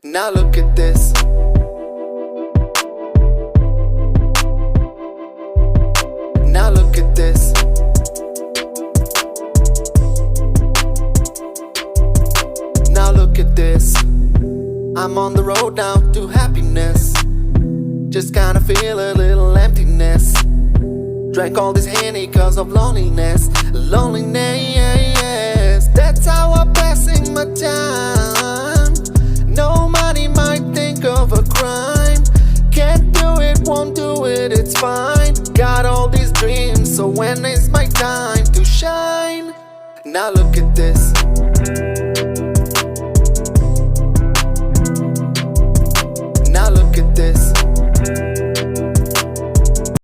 Now look at this. Now look at this. Now look at this. I'm on the road now to happiness. Just kinda feel a little emptiness. Drank all this Henny cause of loneliness. Loneliness, that's how I'm passing my time. No money might think of a crime. Can't do it, won't do it, it's fine. Got all these dreams, so when is my time to shine? Now look at this.